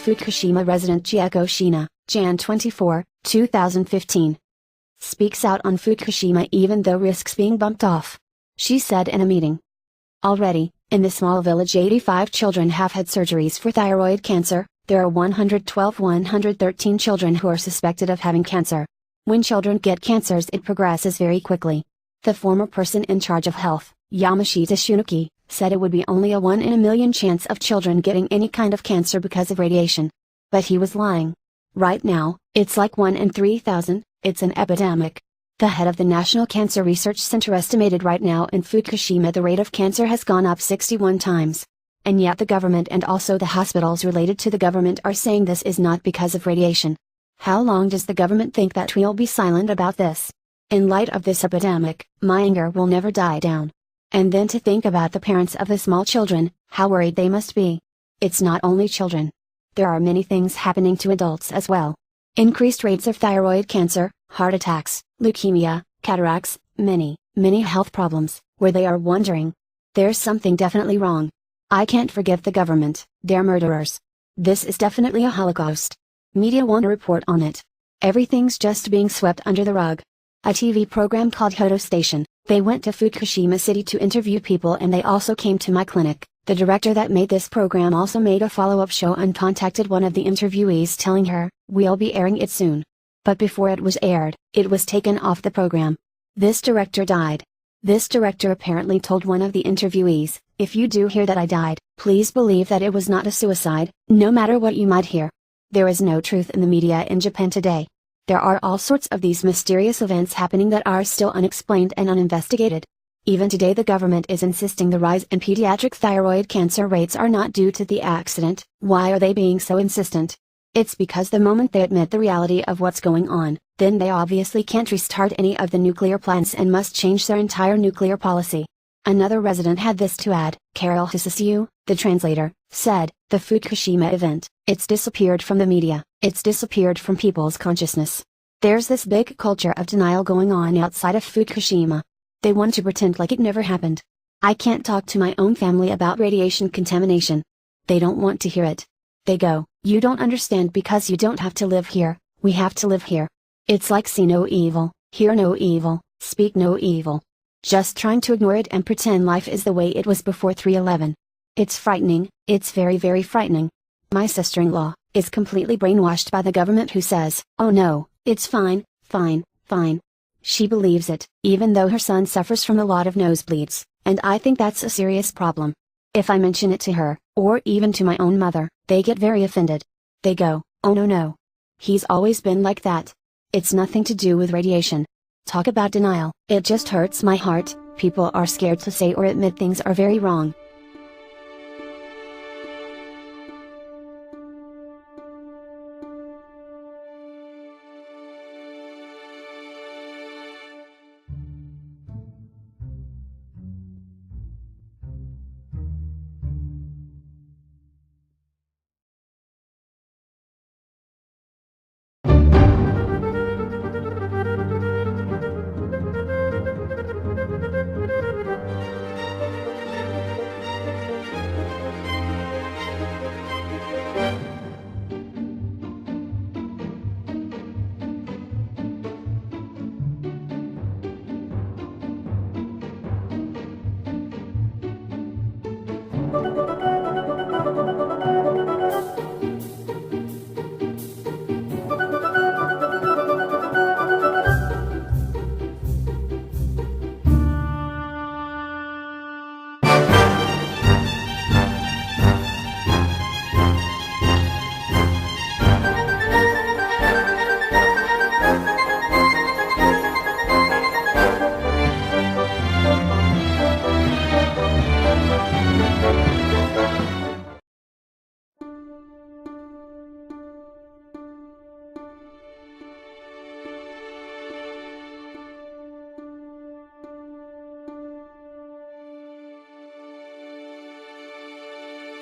Fukushima resident Chieko Shina, Jan 24, 2015. Speaks out on Fukushima even though risks being bumped off. She said in a meeting. Already, in the small village 85 children have had surgeries for thyroid cancer. There are 113 children who are suspected of having cancer. When children get cancers it progresses very quickly. The former person in charge of health, Yamashita Shunichi, said it would be only a 1 in a million chance of children getting any kind of cancer because of radiation. But he was lying. Right now, it's like 1 in 3,000, it's an epidemic. The head of the National Cancer Research Center estimated right now in Fukushima the rate of cancer has gone up 61 times. And yet the government and also the hospitals related to the government are saying this is not because of radiation. How long does the government think that we'll be silent about this? In light of this epidemic, my anger will never die down. And then to think about the parents of the small children, how worried they must be. It's not only children. There are many things happening to adults as well. Increased rates of thyroid cancer, heart attacks, leukemia, cataracts, many health problems, where they are wondering. There's something definitely wrong. I can't forgive the government, they're murderers. This is definitely a holocaust. Media won't report on it. Everything's just being swept under the rug. A TV program called Hodo Station, they went to Fukushima City to interview people and they also came to my clinic. The director that made this program also made a follow-up show and contacted one of the interviewees telling her, we'll be airing it soon. But before it was aired, it was taken off the program. This director died. This director apparently told one of the interviewees, if you do hear that I died, please believe that it was not a suicide, no matter what you might hear. There is no truth in the media in Japan today. There are all sorts of these mysterious events happening that are still unexplained and uninvestigated. Even today the government is insisting the rise in pediatric thyroid cancer rates are not due to the accident. Why are they being so insistent? It's because the moment they admit the reality of what's going on, then they obviously can't restart any of the nuclear plants and must change their entire nuclear policy. Another resident had this to add. Carol Hisasiu, the translator, said, the Fukushima event, it's disappeared from the media, it's disappeared from people's consciousness. There's this big culture of denial going on outside of Fukushima. They want to pretend like it never happened. I can't talk to my own family about radiation contamination. They don't want to hear it. They go, you don't understand because you don't have to live here, we have to live here. It's like see no evil, hear no evil, speak no evil. Just trying to ignore it and pretend life is the way it was before 3/11. It's frightening, it's very very frightening. My sister-in-law is completely brainwashed by the government who says, oh no, it's fine, fine, fine. She believes it, even though her son suffers from a lot of nosebleeds, and I think that's a serious problem. If I mention it to her, or even to my own mother, they get very offended. They go, oh no. He's always been like that. It's nothing to do with radiation. Talk about denial, it just hurts my heart. People are scared to say or admit things are very wrong.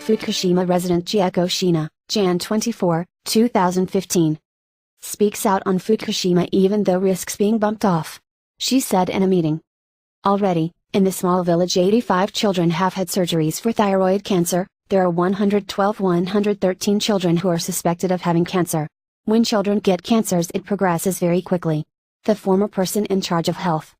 Fukushima resident Chieko Shina, Jan 24, 2015. Speaks out on Fukushima even though risks being bumped off. She said in a meeting. Already, in the small village 85 children have had surgeries for thyroid cancer. There are 113 children who are suspected of having cancer. When children get cancers, it progresses very quickly. The former person in charge of health,